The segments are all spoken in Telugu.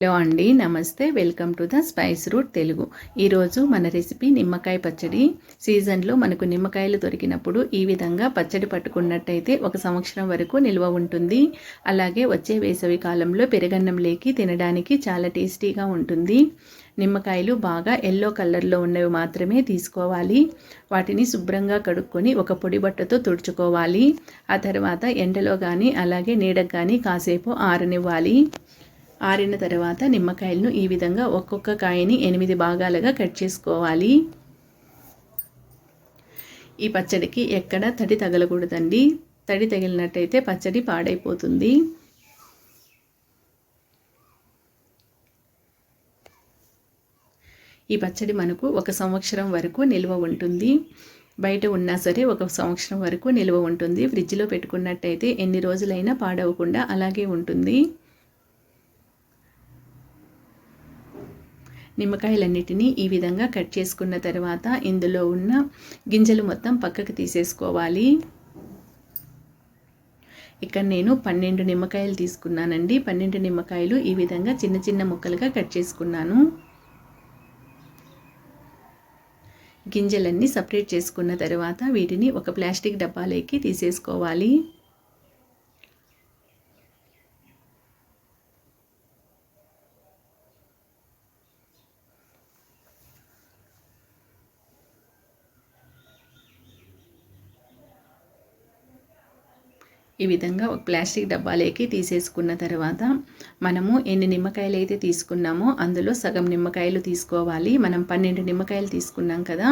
హలో అండి, నమస్తే. Welcome to the spice route Telugu. ఈరోజు మన రెసిపీ నిమ్మకాయ పచ్చడి. సీజన్లో మనకు నిమ్మకాయలు దొరికినప్పుడు ఈ విధంగా పచ్చడి పట్టుకున్నట్టయితే 1 సంవత్సరం వరకు నిల్వ ఉంటుంది. అలాగే వచ్చే వేసవి కాలంలో పెరుగన్నం లేకి తినడానికి చాలా టేస్టీగా ఉంటుంది. నిమ్మకాయలు బాగా ఎల్లో కలర్లో ఉన్నవి మాత్రమే తీసుకోవాలి. వాటిని శుభ్రంగా కడుక్కొని ఒక పొడి బట్టతో తుడుచుకోవాలి. ఆ తర్వాత ఎండలో కానీ అలాగే నీడకు కానీ కాసేపు ఆరనివ్వాలి. ఆరిన తర్వాత నిమ్మకాయలను ఈ విధంగా ఒక్కొక్క కాయని 8 భాగాలుగా కట్ చేసుకోవాలి. ఈ పచ్చడికి ఎక్కడ తడి తగలకూడదండి. తడి తగిలినట్టయితే పచ్చడి పాడైపోతుంది. ఈ పచ్చడి మనకు 1 సంవత్సరం వరకు నిల్వ ఉంటుంది. బయట ఉన్నా సరే 1 సంవత్సరం వరకు నిల్వ ఉంటుంది. ఫ్రిడ్జ్లో పెట్టుకున్నట్టయితే ఎన్ని రోజులైనా పాడవకుండా అలాగే ఉంటుంది. నిమ్మకాయలన్నిటినీ ఈ విధంగా కట్ చేసుకున్న తర్వాత ఇందులో ఉన్న గింజలు మొత్తం పక్కకు తీసేసుకోవాలి. ఇక్కడ నేను 12 నిమ్మకాయలు తీసుకున్నానండి. 12 నిమ్మకాయలు ఈ విధంగా చిన్న చిన్న ముక్కలుగా కట్ చేసుకున్నాను. గింజలన్నీ సపరేట్ చేసుకున్న తర్వాత వీటిని ఒక ప్లాస్టిక్ డబ్బాలోకి తీసేసుకోవాలి. ఈ విధంగా ఒక ప్లాస్టిక్ డబ్బాలోకి తీసేసుకున్న తర్వాత మనము ఎన్ని నిమ్మకాయలు అయితే తీసుకున్నామో అందులో సగం నిమ్మకాయలు తీసుకోవాలి. మనం 12 నిమ్మకాయలు తీసుకున్నాం కదా,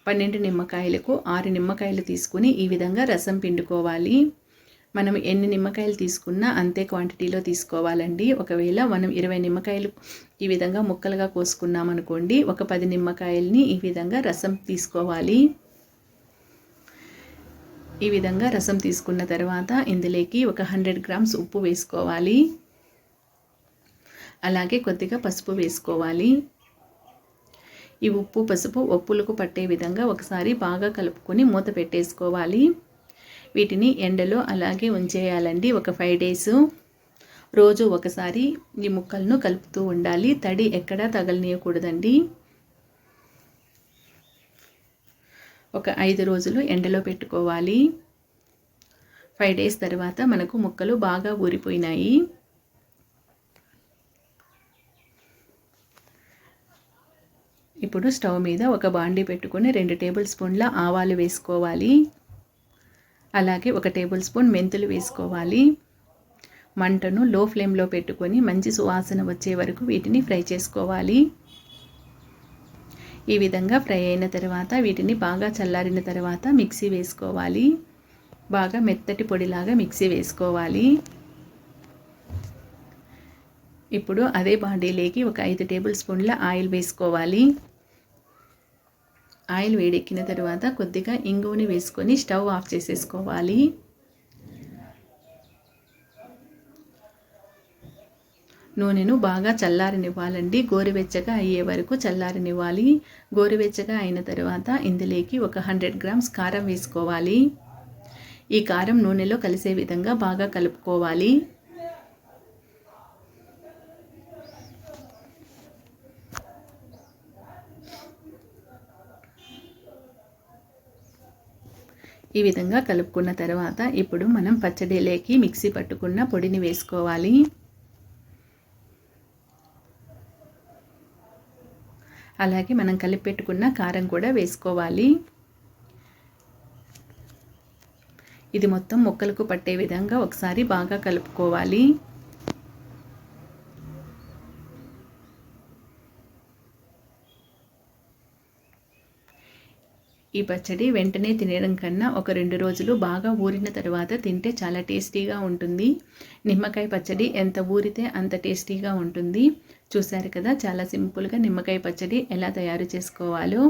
12 నిమ్మకాయలకు 6 నిమ్మకాయలు తీసుకుని ఈ విధంగా రసం పిండుకోవాలి. మనం ఎన్ని నిమ్మకాయలు తీసుకున్నా అంతే క్వాంటిటీలో తీసుకోవాలండి. ఒకవేళ మనం 20 నిమ్మకాయలు ఈ విధంగా ముక్కలుగా కోసుకున్నాం అనుకోండి, ఒక 10 నిమ్మకాయలని ఈ విధంగా రసం తీసుకోవాలి. ఈ విధంగా రసం తీసుకున్న తర్వాత ఇందులోకి ఒక 100 గ్రామ్స్ ఉప్పు వేసుకోవాలి. అలాగే కొద్దిగా పసుపు వేసుకోవాలి. ఈ ఉప్పు పసుపు ఒప్పులకు పట్టే విధంగా ఒకసారి బాగా కలుపుకొని మూత పెట్టేసుకోవాలి. వీటిని ఎండలో అలాగే ఉంచేయాలండి ఒక 5 డేస్. రోజు ఒకసారి ఈ ముక్కలను కలుపుతూ ఉండాలి. తడి ఎక్కడా తగలనీయకూడదండి. ఒక 5 రోజులు ఎండలో పెట్టుకోవాలి. 5 డేస్ తర్వాత మనకు ముక్కలు బాగా ఊరిపోయినాయి. ఇప్పుడు స్టవ్ మీద ఒక బాండీ పెట్టుకొని 2 టేబుల్ స్పూన్ల ఆవాలు వేసుకోవాలి. అలాగే 1 టేబుల్ స్పూన్ మెంతులు వేసుకోవాలి. మంటను లో ఫ్లేమ్లో పెట్టుకొని మంచి సువాసన వచ్చే వరకు వీటిని ఫ్రై చేసుకోవాలి. ఈ విధంగా ఫ్రై అయిన తర్వాత వీటిని బాగా చల్లారిన తర్వాత మిక్సీ వేసుకోవాలి. బాగా మెత్తటి పొడిలాగా మిక్సీ వేసుకోవాలి. ఇప్పుడు అదే బాండీలోకి ఒక 5 టేబుల్ స్పూన్ల ఆయిల్ వేసుకోవాలి. ఆయిల్ వేడెక్కిన తర్వాత కొద్దిగా ఇంగువని వేసుకొని స్టవ్ ఆఫ్ చేసేసుకోవాలి. నూనెను బాగా చల్లారనివ్వాలండి. గోరువెచ్చగా అయ్యే వరకు చల్లారనివ్వాలి. గోరువెచ్చగా అయిన తర్వాత ఇందులోకి ఒక 100 గ్రామ్స్ కారం వేసుకోవాలి. ఈ కారం నూనెలో కలిసే విధంగా బాగా కలుపుకోవాలి. ఈ విధంగా కలుపుకున్న తర్వాత ఇప్పుడు మనం పచ్చడిలోకి మిక్సీ పట్టుకున్న పొడిని వేసుకోవాలి. అలాగే మనం కలిపి పెట్టుకున్న కారం కూడా వేసుకోవాలి. ఇది మొత్తం ముక్కలకు పట్టే విధంగా ఒకసారి బాగా కలుపుకోవాలి. ఈ పచ్చడి వెంటనే తినడం కన్నా ఒక 2 రోజులు బాగా ఊరిన తర్వాత తింటే చాలా టేస్టీగా ఉంటుంది. నిమ్మకాయ పచ్చడి ఎంత ఊరితే అంత టేస్టీగా ఉంటుంది. చూశారు కదా, చాలా సింపుల్గా నిమ్మకాయ పచ్చడి ఎలా తయారు చేసుకోవాలో.